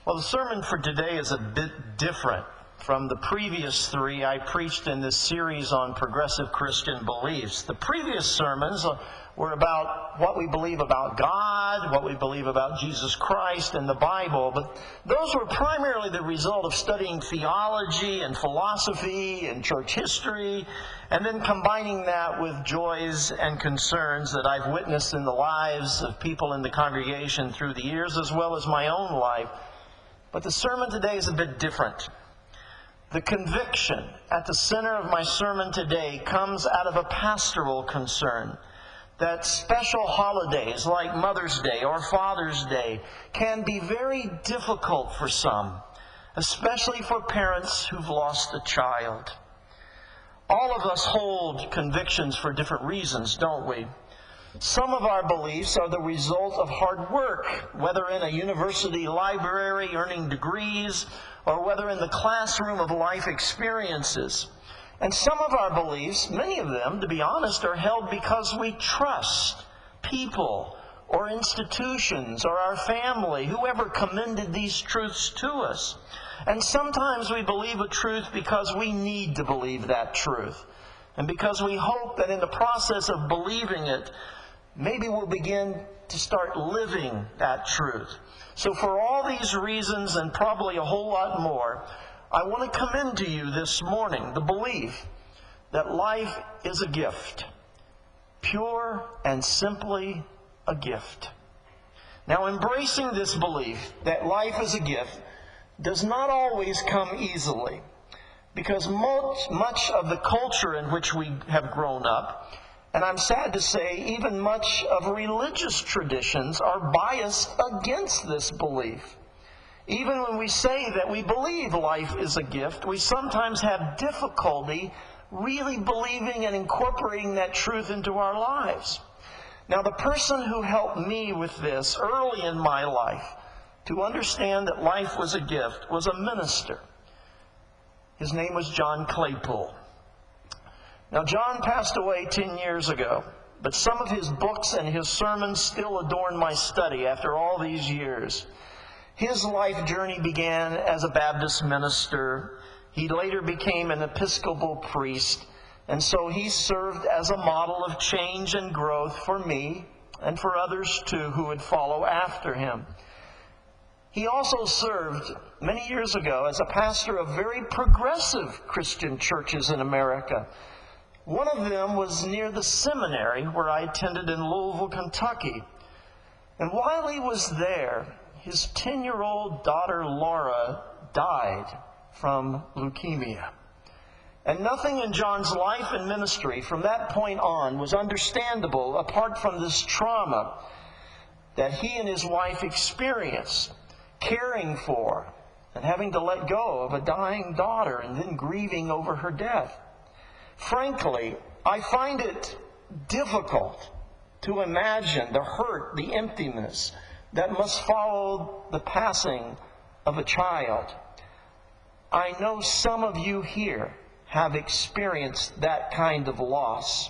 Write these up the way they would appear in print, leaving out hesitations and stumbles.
Well, the sermon for today is a bit different from the previous three I preached in this series on progressive Christian beliefs. The previous sermons were about what we believe about God, what we believe about Jesus Christ and the Bible, but those were primarily the result of studying theology and philosophy and church history, and then combining that with joys and concerns that I've witnessed in the lives of people in the congregation through the years, as well as my own life. But the sermon today is a bit different. The conviction at the center of my sermon today comes out of a pastoral concern that special holidays like Mother's Day or Father's Day can be very difficult for some, especially for parents who've lost a child. All of us hold convictions for different reasons, don't we? Some of our beliefs are the result of hard work, whether in a university library earning degrees, or whether in the classroom of life experiences. And some of our beliefs, many of them, to be honest, are held because we trust people or institutions or our family, whoever commended these truths to us. And sometimes we believe a truth because we need to believe that truth, and because we hope that in the process of believing it, maybe we'll begin to start living that truth. So for all these reasons, and probably a whole lot more, I want to commend to you this morning the belief that life is a gift, pure and simply a gift. Now, embracing this belief that life is a gift does not always come easily, because much of the culture in which we have grown up, and I'm sad to say even much of religious traditions, are biased against this belief. Even when we say that we believe life is a gift, we sometimes have difficulty really believing and incorporating that truth into our lives. Now, the person who helped me with this early in my life to understand that life was a gift was a minister. His name was John Claypool. Now, John passed away 10 years ago, but some of his books and his sermons still adorn my study after all these years. His life journey began as a Baptist minister. He later became an Episcopal priest, and so he served as a model of change and growth for me and for others too who would follow after him. He also served many years ago as a pastor of very progressive Christian churches in America. One of them was near the seminary where I attended in Louisville, Kentucky. And while he was there, his 10-year-old daughter Laura died from leukemia. And nothing in John's life and ministry from that point on was understandable apart from this trauma that he and his wife experienced, caring for and having to let go of a dying daughter and then grieving over her death. Frankly, I find it difficult to imagine the hurt, the emptiness that must follow the passing of a child. I know some of you here have experienced that kind of loss.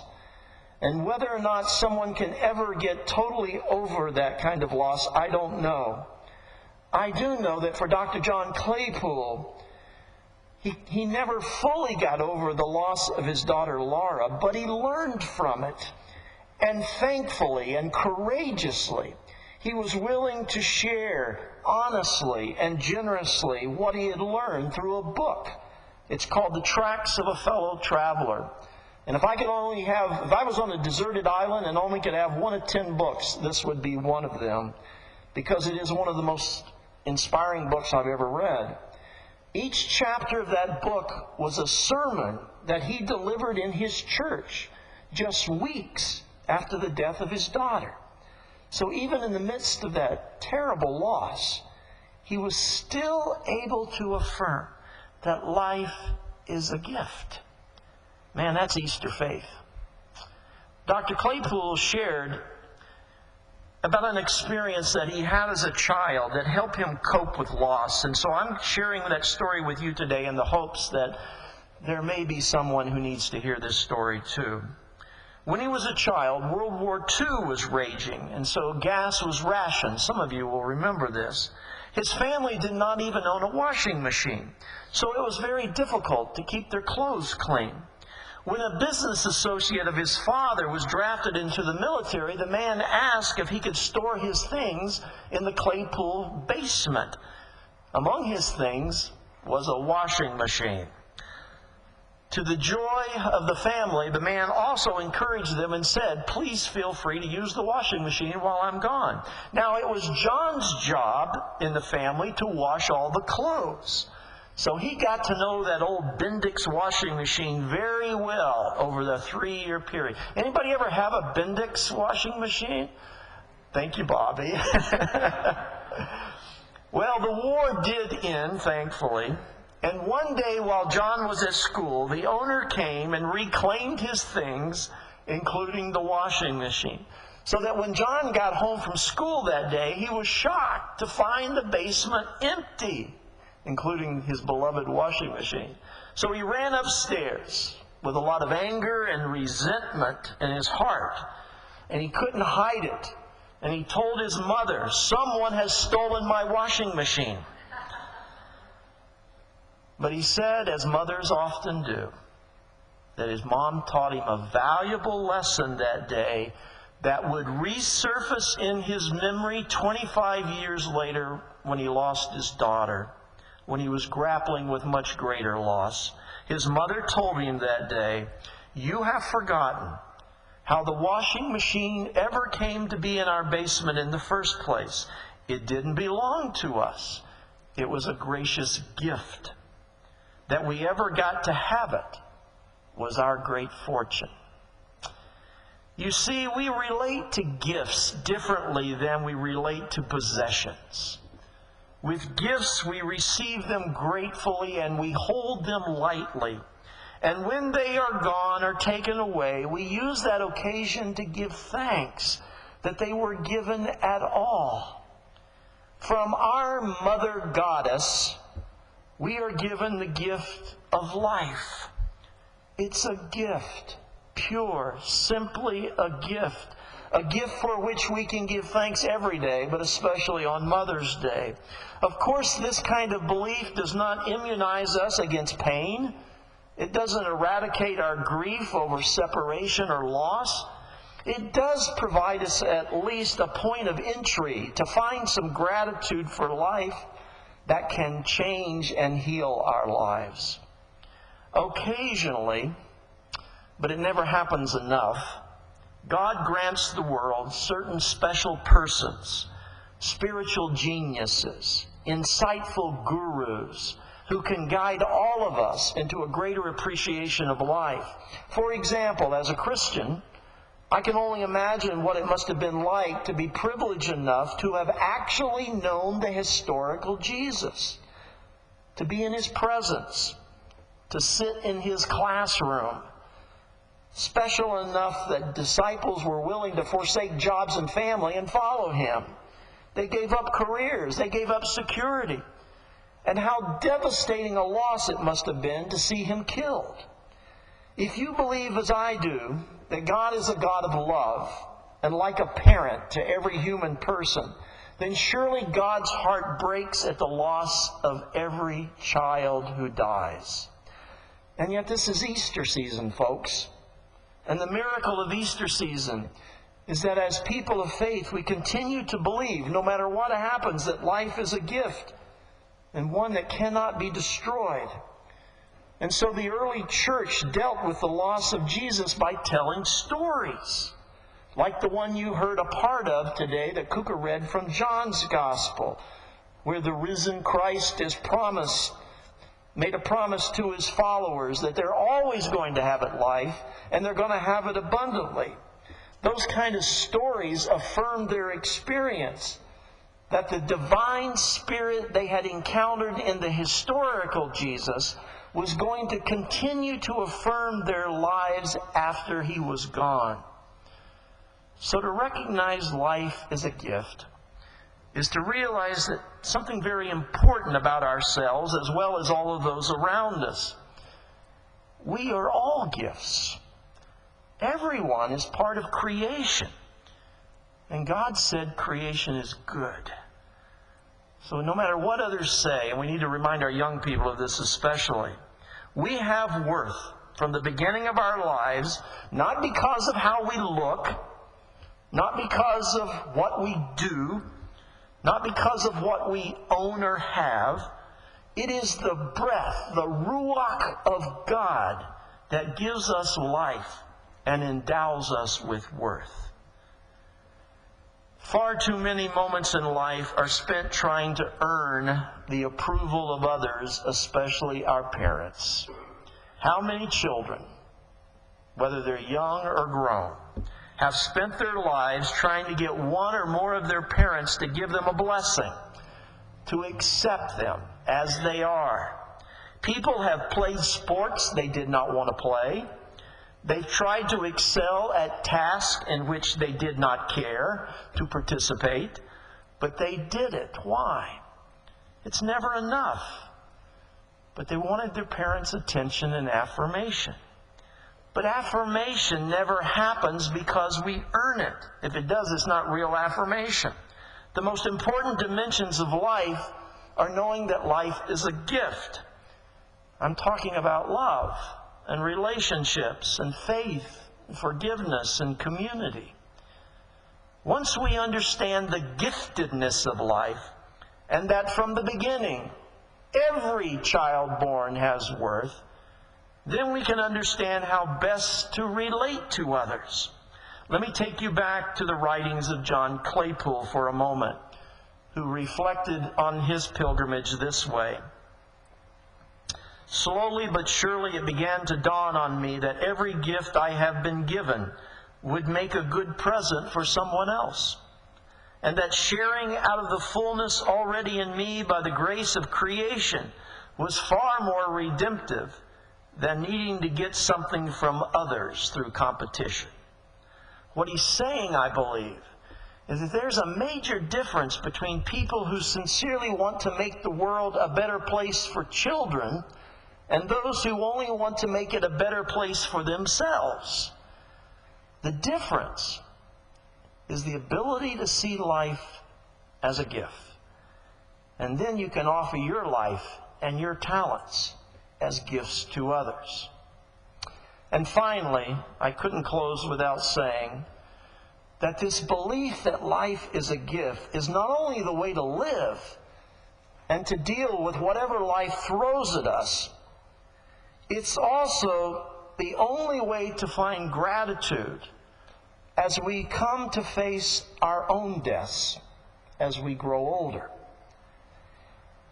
And whether or not someone can ever get totally over that kind of loss, I don't know. I do know that for Dr. John Claypool, he never fully got over the loss of his daughter Laura, but he learned from it. And thankfully and courageously, he was willing to share honestly and generously what he had learned through a book. It's called The Tracks of a Fellow Traveler. And if I was on a deserted island and only could have one of 10 books, this would be one of them, because it is one of the most inspiring books I've ever read. Each chapter of that book was a sermon that he delivered in his church just weeks after the death of his daughter. So even in the midst of that terrible loss, he was still able to affirm that life is a gift. Man, that's Easter faith. Dr. Claypool shared about an experience that he had as a child that helped him cope with loss. And so I'm sharing that story with you today in the hopes that there may be someone who needs to hear this story too. When he was a child, World War II was raging, and so gas was rationed. Some of you will remember this. His family did not even own a washing machine, so it was very difficult to keep their clothes clean. When a business associate of his father was drafted into the military, the man asked if he could store his things in the Claypool basement. Among his things was a washing machine. To the joy of the family, the man also encouraged them and said, "Please feel free to use the washing machine while I'm gone." Now, it was John's job in the family to wash all the clothes. So he got to know that old Bendix washing machine very well over the 3-year period. Anybody ever have a Bendix washing machine? Thank you, Bobby. Well, the war did end, thankfully. And one day while John was at school, the owner came and reclaimed his things, including the washing machine. So that when John got home from school that day, he was shocked to find the basement empty, including his beloved washing machine. So he ran upstairs with a lot of anger and resentment in his heart. And he couldn't hide it. And he told his mother, "Someone has stolen my washing machine." But he said, as mothers often do, that his mom taught him a valuable lesson that day that would resurface in his memory 25 years later when he lost his daughter, when he was grappling with much greater loss. His mother told him that day, "You have forgotten how the washing machine ever came to be in our basement in the first place. It didn't belong to us. It was a gracious gift. That we ever got to have it was our great fortune." You see, we relate to gifts differently than we relate to possessions. With gifts, we receive them gratefully and we hold them lightly. And when they are gone or taken away, we use that occasion to give thanks that they were given at all. From our mother goddess, we are given the gift of life. It's a gift, pure, simply a gift. A gift for which we can give thanks every day, but especially on Mother's Day. Of course, this kind of belief does not immunize us against pain. It doesn't eradicate our grief over separation or loss. It does provide us at least a point of entry to find some gratitude for life that can change and heal our lives. Occasionally, but it never happens enough, God grants the world certain special persons, spiritual geniuses, insightful gurus, who can guide all of us into a greater appreciation of life. For example, as a Christian, I can only imagine what it must have been like to be privileged enough to have actually known the historical Jesus, to be in his presence, to sit in his classroom. Special enough that disciples were willing to forsake jobs and family and follow him. They gave up careers, they gave up security. And how devastating a loss it must have been to see him killed. If you believe, as I do, that God is a God of love, and like a parent to every human person, then surely God's heart breaks at the loss of every child who dies. And yet this is Easter season, folks. And the miracle of Easter season is that as people of faith, we continue to believe, no matter what happens, that life is a gift and one that cannot be destroyed. And so the early church dealt with the loss of Jesus by telling stories, like the one you heard a part of today that Kuka read from John's Gospel, where the risen Christ made a promise to his followers that they're always going to have it life, and they're going to have it abundantly. Those kind of stories affirmed their experience, that the divine Spirit they had encountered in the historical Jesus was going to continue to affirm their lives after he was gone. So to recognize life as a gift is to realize that something very important about ourselves as well as all of those around us. We are all gifts. Everyone is part of creation. And God said creation is good. So no matter what others say, and we need to remind our young people of this especially, we have worth from the beginning of our lives, not because of how we look, not because of what we do, not because of what we own or have. It is the breath, the ruach of God that gives us life and endows us with worth. Far too many moments in life are spent trying to earn the approval of others, especially our parents. How many children, whether they're young or grown, have spent their lives trying to get one or more of their parents to give them a blessing, to accept them as they are? People have played sports they did not want to play. They've tried to excel at tasks in which they did not care to participate, but they did it. Why? It's never enough. But they wanted their parents' attention and affirmation. But affirmation never happens because we earn it. If it does, it's not real affirmation. The most important dimensions of life are knowing that life is a gift. I'm talking about love and relationships and faith and forgiveness and community. Once we understand the giftedness of life, and that from the beginning every child born has worth, then we can understand how best to relate to others. Let me take you back to the writings of John Claypool for a moment, who reflected on his pilgrimage this way. Slowly but surely it began to dawn on me that every gift I have been given would make a good present for someone else, and that sharing out of the fullness already in me by the grace of creation was far more redemptive than needing to get something from others through competition. What he's saying, I believe, is that there's a major difference between people who sincerely want to make the world a better place for children and those who only want to make it a better place for themselves. The difference is the ability to see life as a gift. And then you can offer your life and your talents as gifts to others. And finally, I couldn't close without saying that this belief that life is a gift is not only the way to live and to deal with whatever life throws at us, it's also the only way to find gratitude as we come to face our own deaths as we grow older.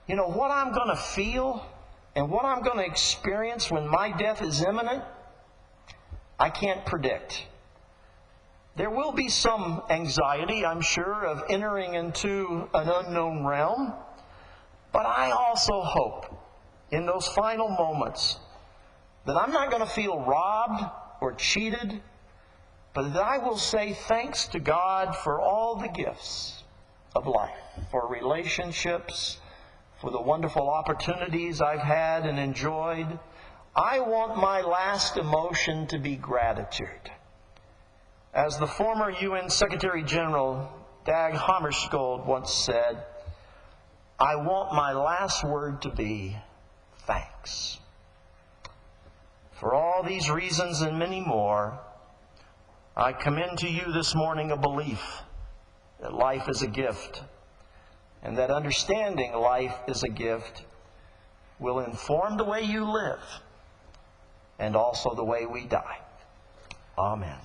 You know, what I'm going to feel and what I'm going to experience when my death is imminent, I can't predict. There will be some anxiety, I'm sure, of entering into an unknown realm, but I also hope in those final moments that I'm not going to feel robbed or cheated, but that I will say thanks to God for all the gifts of life, for relationships, for the wonderful opportunities I've had and enjoyed. I want my last emotion to be gratitude. As the former UN Secretary General Dag Hammarskjöld once said, I want my last word to be thanks. For all these reasons and many more, I commend to you this morning a belief that life is a gift, and that understanding life is a gift will inform the way you live and also the way we die. Amen.